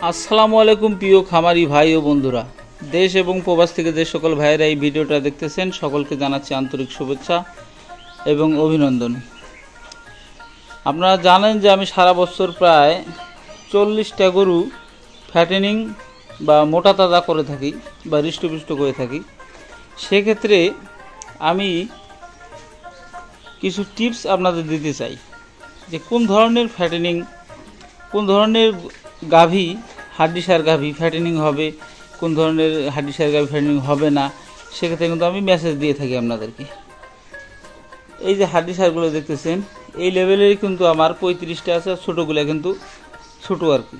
আসসালামু আলাইকুম প্রিয় খামারি ভাই ও বন্ধুরা, দেশ এবং প্রবাস থেকে যে সকল ভাইয়েরা এই ভিডিওটা দেখতেছেন সকলকে জানাচ্ছি আন্তরিক শুভেচ্ছা এবং অভিনন্দন। আপনারা জানেন যে আমি সারা বছর প্রায় 40টা গরু ফ্যাটেনিং বা মোটা তাজা করে থাকি বা হৃষ্টপুষ্ট করে থাকি। সেক্ষেত্রে আমি কিছু টিপস আপনাদের দিতে চাই যে কোন ধরনের ফ্যাটেনিং, কোন ধরনের গাভী হাড্ডিসার গাভী ফ্যাটেনিং হবে, কোন ধরনের হাড্ডিসার গাভী ফ্যাটেনিং হবে না, সেক্ষেত্রে কিন্তু আমি মেসেজ দিয়ে থাকি আপনাদেরকে। এই যে হাড্ডিসারগুলো দেখতেছেন এই লেভেলেরই কিন্তু আমার 35টা আছে, ছোটোগুলো কিন্তু ছোটো আর কি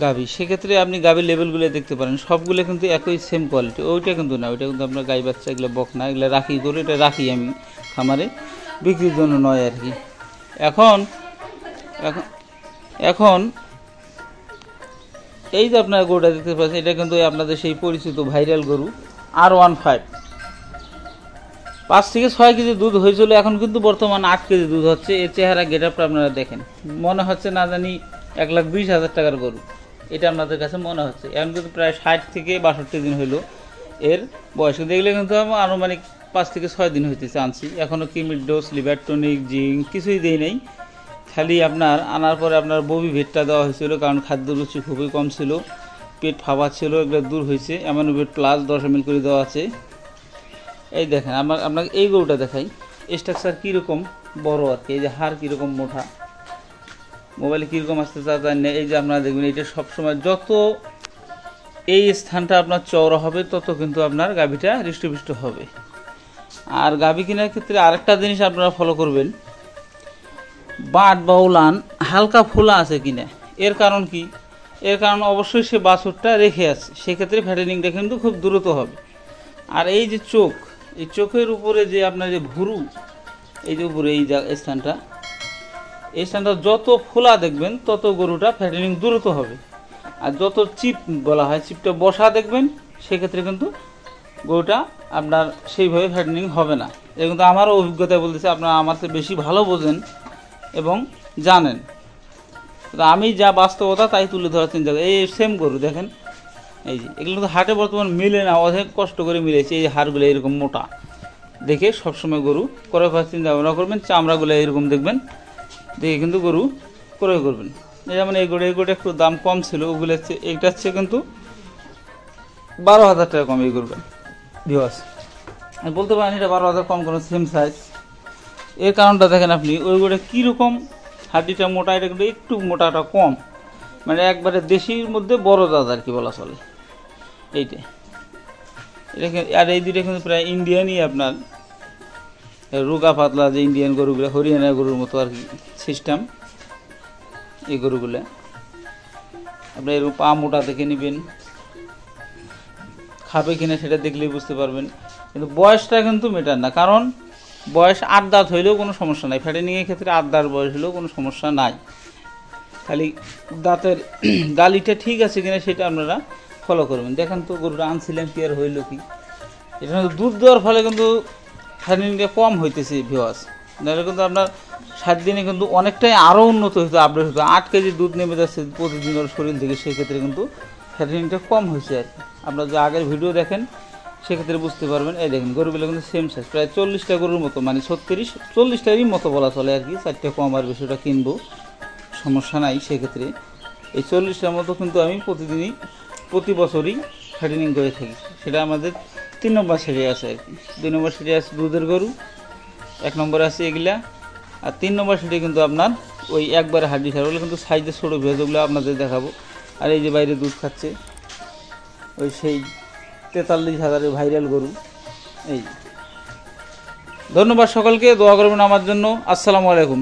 গাভী। সেক্ষেত্রে আপনি গাভীর লেভেলগুলো দেখতে পারেন, সবগুলো কিন্তু একই সেম কোয়ালিটি। ওইটা কিন্তু না, ওইটা কিন্তু আপনার গাই বাচ্চা, এগুলো বকনা, এগুলো রাখি গরু, এটা রাখি আমি খামারে বিক্রির জন্য নয় আর কি। এখন এখন এই যে আপনারা গরুটা দেখতে পাচ্ছেন, এটা কিন্তু আপনাদের সেই পরিচিত ভাইরাল গরু R15। 5 থেকে 6 কেজি দুধ হয়েছিল, এখন কিন্তু বর্তমান 8 কেজি দুধ হচ্ছে। এর চেহারা গেটআপটা আপনারা দেখেন, মনে হচ্ছে না জানি 1,20,000 টাকার গরু, এটা আপনাদের কাছে মনে হচ্ছে। এখন কিন্তু প্রায় 60 থেকে 62 দিন হইলো এর বয়স। দেখলে কিন্তু আমার আনুমানিক 5 থেকে 6 দিন হইতেছে আনছি। এখনও কিমির ডোজ, লিভার টনিক, জিঙ্ক কিছুই দেই নেই। খালি আপনার আনার পরে আপনার ববি ভেটটা দেওয়া হয়েছিল, কারণ খাদ্য রুচি খুবই কম ছিল, পেট ফাঁপা ছিল, এগুলো দূর হয়েছে। অ্যামানোভেট প্লাস 10 ml করে দেওয়া আছে। এই দেখেন আপনাকে এই গরুটা দেখাই, স্ট্রাকচার কীরকম বড় আর কি। এই যে হাড় কীরকম মোটা, মোবাইলে কীরকম আসতে চান না। এই যে আপনারা দেখবেন এটা সবসময় যত এই স্থানটা আপনার চওড়া হবে তত কিন্তু আপনার গাভীটা হৃষ্টপুষ্ট হবে। আর গাভী কেনার ক্ষেত্রে আরেকটা জিনিস আপনারা ফলো করবেন, বাট বা উলান হালকা ফোলা আছে কিনা। এর কারণ কি? এর কারণ অবশ্যই সে বাছুরটা রেখে আছে, সেক্ষেত্রে ফ্যাটেনিংটা কিন্তু খুব দ্রুত হবে। আর এই যে চোখ, এই চোখের উপরে যে আপনার যে ভুরু, এই যে উপরে এই স্থানটা, এই স্থানটা যত ফোলা দেখবেন তত গরুটা ফ্যাটেনিং দ্রুত হবে। আর যত চিপ বলা হয়, চিপটা বসা দেখবেন, সেক্ষেত্রে কিন্তু গরুটা আপনার সেইভাবে ফ্যাটেনিং হবে না। এটা কিন্তু আমারও অভিজ্ঞতা বলতেছে, আপনারা আমার থেকে বেশি ভালো বোঝেন এবং জানেন। আমি যা বাস্তবতা তাই তুলে ধরার চিন্তা করি। এই সেম গরু দেখেন, এই যে এগুলো কিন্তু হাটে বর্তমান মিলে না, অনেক কষ্ট করে মিলেছে। এই হাড়গুলো এরকম মোটা দেখে সবসময় গরু ক্রয় করার চিন্তা ভাবনা করবেন। চামড়াগুলো এরকম দেখবেন, দেখে কিন্তু গরু ক্রয় করবেন। যেমন এই গরুটা একটু দাম কম ছিল, ওগুলো হচ্ছে এইটা হচ্ছে কিন্তু 12,000 টাকা কম এই গরুটা। ভিউয়ার্স আমি বলতে পারেন এটা 12,000 কম কোনো সেম সাইজ। এর কারণটা দেখেন আপনি, ওই গরুটা কীরকম হাড্ডিটা মোটা, এটা কিন্তু একটু মোটাটা কম, মানে একবারে দেশির মধ্যে বড় জাত আর কি বলা চলে এইটা। এটা আর এই দুইটা কিন্তু প্রায় ইন্ডিয়ানই, আপনার রোগা পাতলা যে ইন্ডিয়ান গরুগুলো, হরিয়ানা গরুর মতো আর কি সিস্টেম। এই গরুগুলো আপনার এরকম পা মোটা দেখে নেবেন, খাবে কিনা সেটা দেখলেই বুঝতে পারবেন। কিন্তু বয়সটা কিন্তু মেটার না, কারণ বয়স 8 দাঁত হইলেও কোনো সমস্যা নাই। ফ্যাটেনিংয়ের ক্ষেত্রে 8 দাঁত বয়স হলেও কোনো সমস্যা নাই, খালি দাঁতের গালিটা ঠিক আছে কিনা সেটা আপনারা ফলো করবেন। দেখেন তো গরুটা আনছিলেন কি আর হইল কি। এটা কিন্তু দুধ দেওয়ার ফলে কিন্তু ফ্যাটেনিংটা কম হইতেছে ভিউয়ার্স। নাহলে কিন্তু আপনার 7 দিনে কিন্তু অনেকটাই আরও উন্নত হইতো, আপডেট হতো। 8 কেজি দুধ নেমে যাচ্ছে প্রতিদিন ওর শরীর থেকে, সেক্ষেত্রে কিন্তু ফ্যাটেনিংটা কম হয়েছে আর কি। আপনারা যে আগের ভিডিও দেখেন সেক্ষেত্রে বুঝতে পারবেন। এই দেখেন গরুগুলো কিন্তু সেম সাইজ, প্রায় 40টা গরুর মতো, মানে 40টারই মতো বলা চলে আর কি। 4টে কম আর বেশিটা কিনবো, সমস্যা নাই। সেক্ষেত্রে এই 40টার মতো কিন্তু আমি প্রতি বছরই ফ্যাটেনিং করে থাকি। সেটা আমাদের 3 নম্বর সিরিজ আছে আর কি। 2 নম্বর সিরিজ আছে দুধের গরু, 1 নম্বরে আছে এগুলা। আর 3 নম্বর সিরিজে কিন্তু আপনার ওই একবারে হাড্ডি সার, ওগুলো কিন্তু সাইজে ছোটো ভেজগুলো আপনাদের দেখাবো। আর এই যে বাইরে দুধ খাচ্ছে ওই সেই 43,000-এর ভাইরাল গরু। এই ধন্যবাদ সকলকে, দোয়া করবেন আমার জন্য। আসসালামু আলাইকুম।